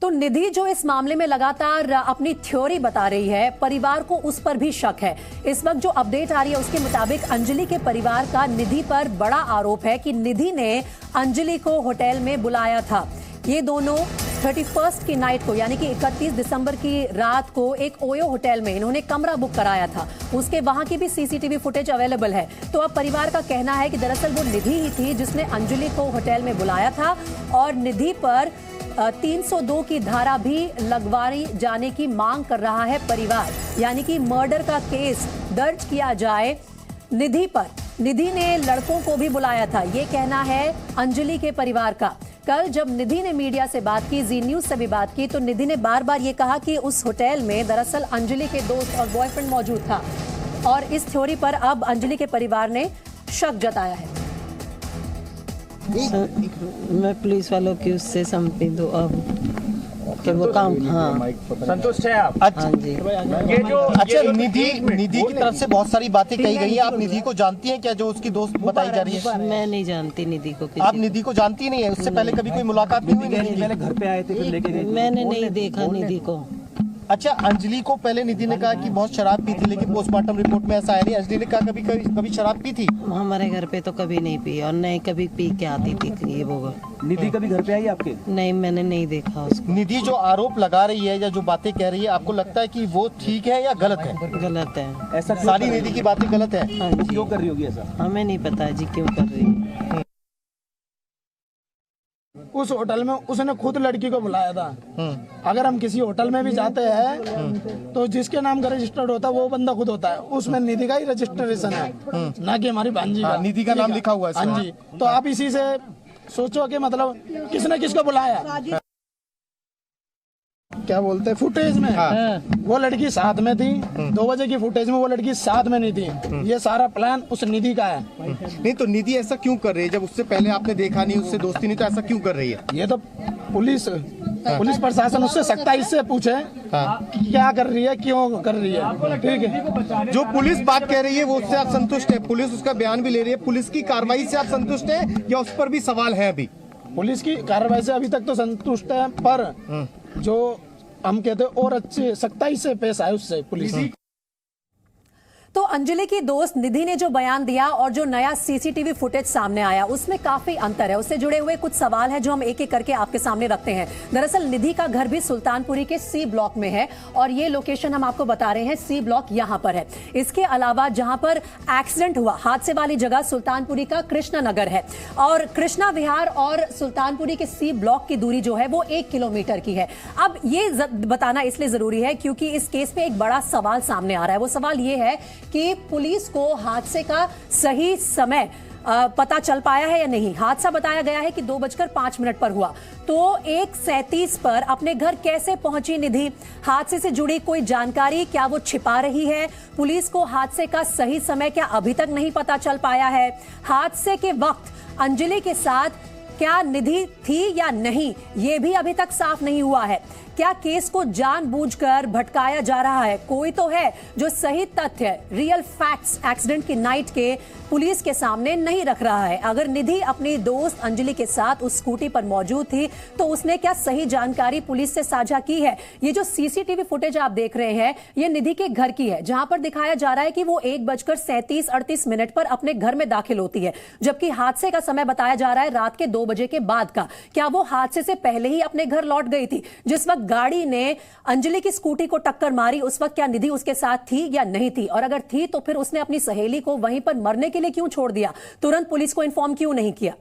तो निधि जो इस मामले में लगातार अपनी थ्योरी बता रही है, परिवार को उस पर भी शक है। इस वक्त जो अपडेट आ रही है उसके मुताबिक अंजलि के परिवार का निधि पर बड़ा आरोप है कि निधि ने अंजलि को होटल में बुलाया था। ये दोनों 31 की नाइट को यानी कि 31 दिसंबर की रात को एक ओयो होटल में इन्होंने कमरा बुक कराया था। उसके वहां की भी सीसीटीवी फुटेज अवेलेबल है। तो अब परिवार का कहना है कि दरअसल वो निधि ही थी जिसने अंजलि को होटल में बुलाया था और निधि पर 302 की धारा भी लगवाई जाने की मांग कर रहा है परिवार, यानी कि मर्डर का केस दर्ज किया जाए निधि पर। निधि ने लड़कों को भी बुलाया था, ये कहना है अंजलि के परिवार का। कल जब निधि ने मीडिया से बात की, जी न्यूज से भी बात की, तो निधि ने बार बार ये कहा कि उस होटल में दरअसल अंजलि के दोस्त और बॉयफ्रेंड मौजूद था और इस थ्योरी पर अब अंजलि के परिवार ने शक जताया है। मैं पुलिस वालों की उससे सम्मति दूं अब कि वो काम। हाँ, संतुष्ट है आप? हाँ जी। ये जो अच्छा, निधि की तरफ से बहुत सारी बातें कही गई है। आप निधि को जानती हैं क्या, जो उसकी दोस्त बताई जा रही है? मैं नहीं जानती निधि को। आप निधि को जानती नहीं है? उससे पहले कभी कोई मुलाकात नहीं हुई? पहले घर पे आए थे, फिर लेके गए? मैंने नहीं देखा निधि को। अच्छा, अंजलि को पहले निधि ने कहा कि बहुत शराब पी थी, लेकिन पोस्टमार्टम रिपोर्ट में ऐसा आया नहीं। अंजलि ने कहा कभी शराब पी थी? हमारे घर पे तो कभी नहीं पी और नहीं कभी पी के आती थी ये वो। निधि कभी घर पे आई आपके? नहीं, मैंने नहीं देखा उसको। निधि जो आरोप लगा रही है या जो बातें कह रही है, आपको लगता है कि वो ठीक है या गलत है? गलत है। ऐसा सारी निधि की बातें गलत है? हाँ जी। क्यों कर रही होगी ऐसा? हमें नहीं पता जी क्यों कर रही है। उस होटल में उसने खुद लड़की को बुलाया था। अगर हम किसी होटल में भी जाते हैं तो जिसके नाम का रजिस्टर्ड होता है वो बंदा खुद होता है। उसमें निधि का ही रजिस्ट्रेशन है, ना कि हमारी भांजी का। निधि का नाम लिखा हुआ है। हाँ जी। तो आप इसी से सोचो कि मतलब किसने किसको बुलाया। क्या बोलते हैं फुटेज में वो लड़की साथ में थी, 2 बजे की फुटेज में वो लड़की साथ में नहीं थी। ये सारा प्लान उस निधि का है। नहीं तो निधि ऐसा क्यों कर रही है जब उससे पहले आपने देखा नहीं, उससे दोस्ती नहीं, तो ऐसा क्यों कर रही है? ये तो पुलिस प्रशासन उससे सख्ताई से पूछे कि क्या कर रही है, क्यों कर रही है। ठीक है, जो पुलिस बात कह रही है वो उससे आप संतुष्ट है? पुलिस उसका बयान भी ले रही है, पुलिस की कार्रवाई से आप संतुष्ट है या उस पर भी सवाल है? अभी पुलिस की कार्रवाई से अभी तक तो संतुष्ट है, पर जो हम कहते हैं और अच्छे सख्ताई से पेश आए उससे पुलिस। तो अंजलि की दोस्त निधि ने जो बयान दिया और जो नया सीसीटीवी फुटेज सामने आया उसमें काफी अंतर है। उससे जुड़े हुए कुछ सवाल हैं जो हम एक एक करके आपके सामने रखते हैं। दरअसल निधि का घर भी सुल्तानपुरी के सी ब्लॉक में है और ये लोकेशन हम आपको बता रहे हैं, सी ब्लॉक यहां पर है। इसके अलावा जहां पर एक्सीडेंट हुआ, हादसे वाली जगह सुल्तानपुरी का कृष्णा नगर है और कृष्णा विहार और सुल्तानपुरी के सी ब्लॉक की दूरी जो है वो 1 किलोमीटर की है। अब ये बताना इसलिए जरूरी है क्योंकि इस केस में एक बड़ा सवाल सामने आ रहा है। वो सवाल ये है कि पुलिस को हादसे का सही समय पता चल पाया है या नहीं। हादसा बताया गया है कि 2:05 पर हुआ, तो 1:37 पर अपने घर कैसे पहुंची निधि? हादसे से जुड़ी कोई जानकारी क्या वो छिपा रही है? पुलिस को हादसे का सही समय क्या अभी तक नहीं पता चल पाया है? हादसे के वक्त अंजलि के साथ क्या निधि थी या नहीं, ये भी अभी तक साफ नहीं हुआ है। क्या केस को जानबूझकर भटकाया जा रहा है? कोई तो है जो सही तथ्य, रियल फैक्ट्स एक्सीडेंट की नाइट के पुलिस के सामने नहीं रख रहा है। अगर निधि अपनी दोस्त अंजलि के साथ उस स्कूटी पर मौजूद थी तो उसने क्या सही जानकारी पुलिस से साझा की है? ये जो सीसीटीवी फुटेज आप देख रहे हैं ये निधि के घर की है, जहां पर दिखाया जा रहा है कि वो 1:37-38 पर अपने घर में दाखिल होती है, जबकि हादसे का समय बताया जा रहा है रात के 2 बजे के बाद का। क्या वो हादसे से पहले ही अपने घर लौट गई थी? जिस वक्त गाड़ी ने अंजलि की स्कूटी को टक्कर मारी उस वक्त क्या निधि उसके साथ थी या नहीं थी? और अगर थी तो फिर उसने अपनी सहेली को वहीं पर मरने के लिए क्यों छोड़ दिया? तुरंत पुलिस को इन्फॉर्म क्यों नहीं किया?